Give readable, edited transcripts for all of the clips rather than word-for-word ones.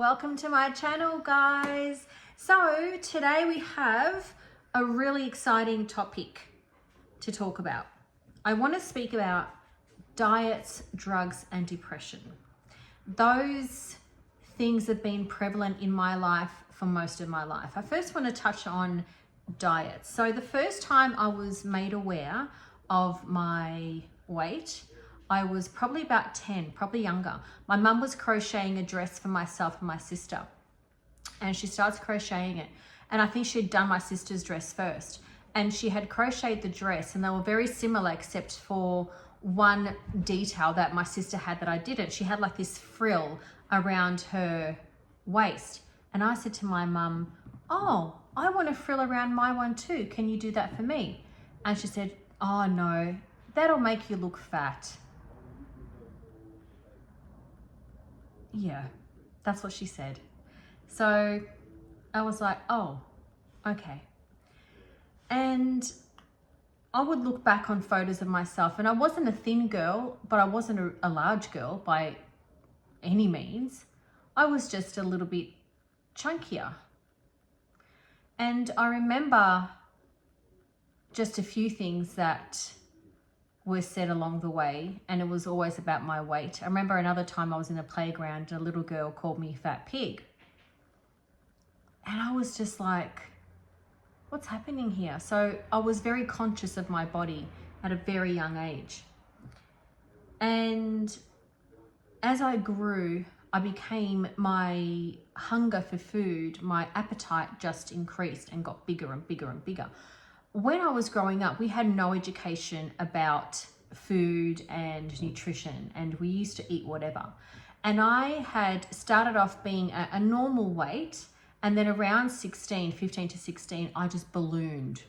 Welcome to my channel, guys. So today we have a really exciting topic to talk about. I want to speak about diets, drugs, and depression. Those things have been prevalent in my life for most of my life. I first want to touch on diets. So the first time I was made aware of my weight, I was probably about 10, probably younger. My mum was crocheting a dress for myself and my sister, and she starts crocheting it. And I think she'd done my sister's dress first, and she had crocheted the dress, and they were very similar except for one detail that my sister had that I didn't. She had like this frill around her waist. And I said to my mum, "Oh, I want a frill around my one too. Can you do that for me?" And she said, "Oh no, that'll make you look fat." Yeah, that's what she said. So I was like, oh, okay. And I would look back on photos of myself, and I wasn't a thin girl, but I wasn't a large girl by any means. I was just a little bit chunkier. And I remember just a few things that were said along the way, and it was always about my weight. I remember another time I was in a playground and a little girl called me fat pig. And I was just like, what's happening here? So I was very conscious of my body at a very young age. And as I grew, my hunger for food, my appetite just increased and got bigger and bigger and bigger. When I was growing up, we had no education about food and nutrition, and we used to eat whatever. And I had started off being a normal weight, and then around 15 to 16, I just ballooned.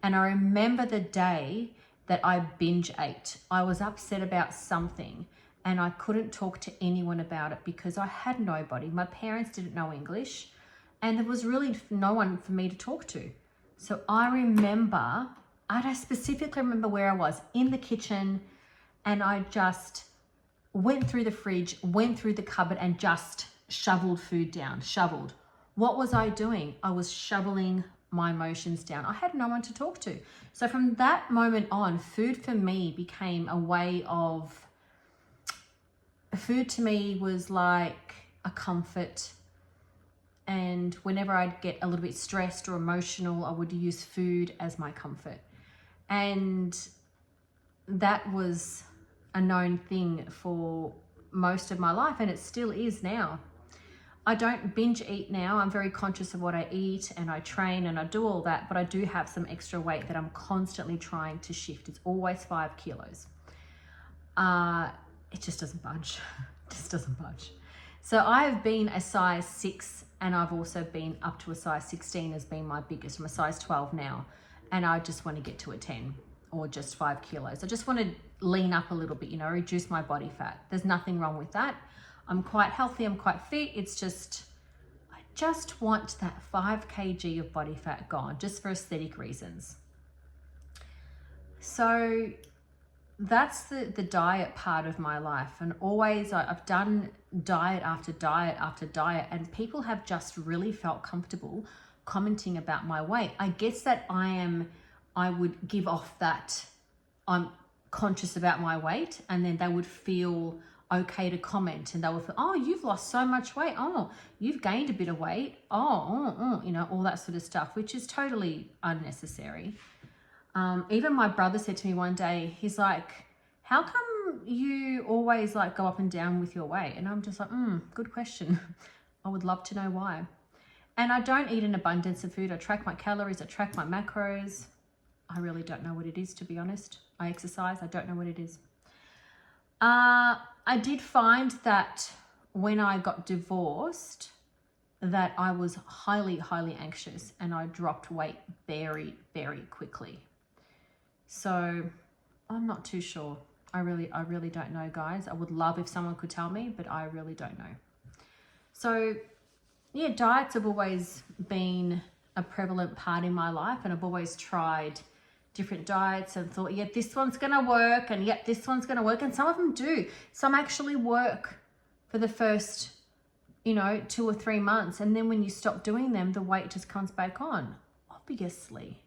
And I remember the day that I binge ate. I was upset about something, and I couldn't talk to anyone about it because I had nobody. My parents didn't know English, and there was really no one for me to talk to. So I specifically remember where I was, in the kitchen, and I just went through the fridge, went through the cupboard, and just shoveled food down, shoveled. What was I doing? I was shoveling my emotions down. I had no one to talk to. So from that moment on, food for me became a way of, food to me was like a comfort. And whenever I'd get a little bit stressed or emotional, I would use food as my comfort. And that was a known thing for most of my life, and it still is now. I don't binge eat now. I'm very conscious of what I eat, and I train and I do all that, but I do have some extra weight that I'm constantly trying to shift. It's always 5 kilos. It just doesn't budge. Just doesn't budge. So I've been a size 6, and I've also been up to a size 16 as being my biggest. I'm a size 12 now, and I just want to get to a 10 or just 5 kilos. I just want to lean up a little bit, reduce my body fat. There's nothing wrong with that. I'm quite healthy, I'm quite fit. It's just, I just want that 5 kg of body fat gone, just for aesthetic reasons. So that's the diet part of my life. And always I've done diet after diet after diet, and people have just really felt comfortable commenting about my weight. I guess that I would give off that I'm conscious about my weight, and then they would feel okay to comment, and they would feel, oh, you've lost so much weight, oh, you've gained a bit of weight, all that sort of stuff, which is totally unnecessary. Even my brother said to me one day, he's like, how come you always like go up and down with your weight? And I'm just like, good question. I would love to know why. And I don't eat an abundance of food. I track my calories, I track my macros. I really don't know what it is, to be honest. I exercise, I don't know what it is. I did find that when I got divorced, that I was highly, highly anxious, and I dropped weight very, very quickly. So I'm not too sure. I really don't know, guys. I would love if someone could tell me, but I really don't know. So yeah, diets have always been a prevalent part in my life, and I've always tried different diets and thought, yeah, this one's gonna work, and yeah, this one's gonna work, and some of them do. Some actually work for the first you know, 2 or 3 months. And then when you stop doing them, the weight just comes back on. Obviously.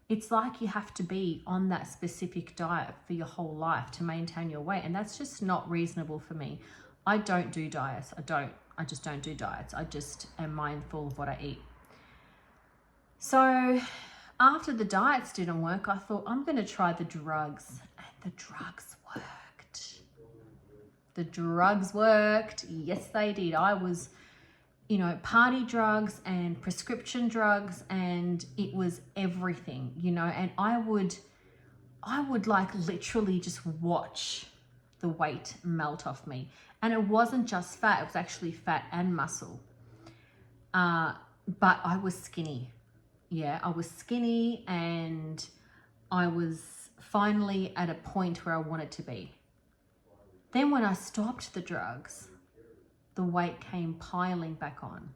It's like you have to be on that specific diet for your whole life to maintain your weight. And that's just not reasonable for me. I don't do diets. I just don't do diets. I just am mindful of what I eat. So after the diets didn't work, I thought I'm going to try the drugs. And the drugs worked. The drugs worked. Yes, they did. I was, you know, party drugs and prescription drugs, and it was everything, you know, and I would like literally just watch the weight melt off me. And it wasn't just fat, it was actually fat and muscle. But I was skinny. Yeah, I was skinny, and I was finally at a point where I wanted to be. Then when I stopped the drugs, the weight came piling back on.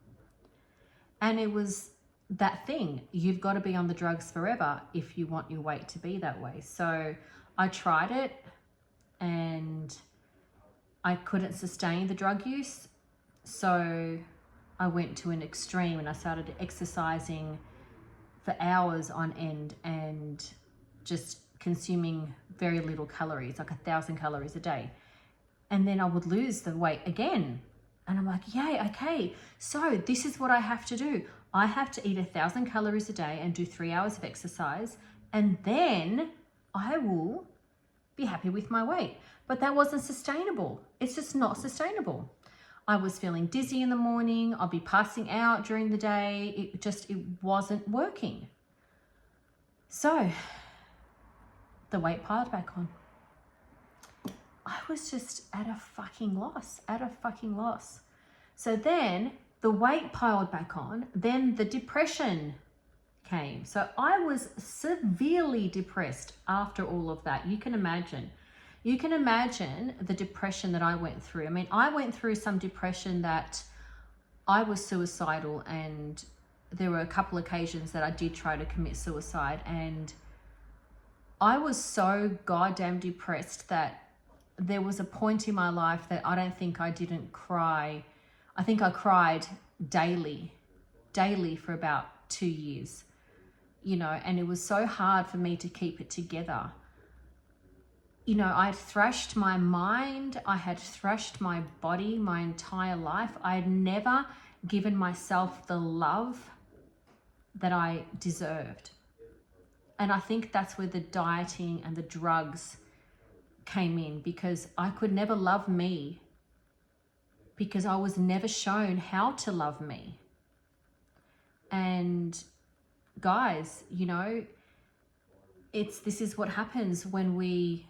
And it was that thing. You've got to be on the drugs forever if you want your weight to be that way. So I tried it, and I couldn't sustain the drug use. So I went to an extreme, and I started exercising for hours on end and just consuming very little calories, like 1,000 calories a day. And then I would lose the weight again. And I'm like, yay, okay, so this is what I have to do. I have to eat 1,000 calories a day and do 3 hours of exercise, and then I will be happy with my weight. But that wasn't sustainable. It's just not sustainable. I was feeling dizzy in the morning. I'll be passing out during the day. It wasn't working. So the weight piled back on. I was just at a fucking loss, So then the weight piled back on, then the depression came. So I was severely depressed after all of that. You can imagine the depression that I went through. I mean, I went through some depression that I was suicidal, and there were a couple occasions that I did try to commit suicide, and I was so goddamn depressed that there was a point in my life that I don't think I didn't cry. I think I cried daily for about 2 years, you know, and it was so hard for me to keep it together. You know, I had thrashed my mind, I had thrashed my body my entire life. I had never given myself the love that I deserved. And I think that's where the dieting and the drugs came in, because I could never love me, because I was never shown how to love me. And guys, you know, this is what happens when we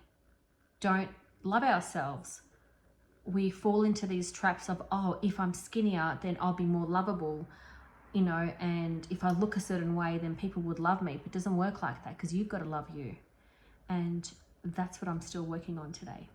don't love ourselves. We fall into these traps of, oh, if I'm skinnier, then I'll be more lovable, you know, and if I look a certain way, then people would love me. But it doesn't work like that, because you've got to love you. And that's what I'm still working on today.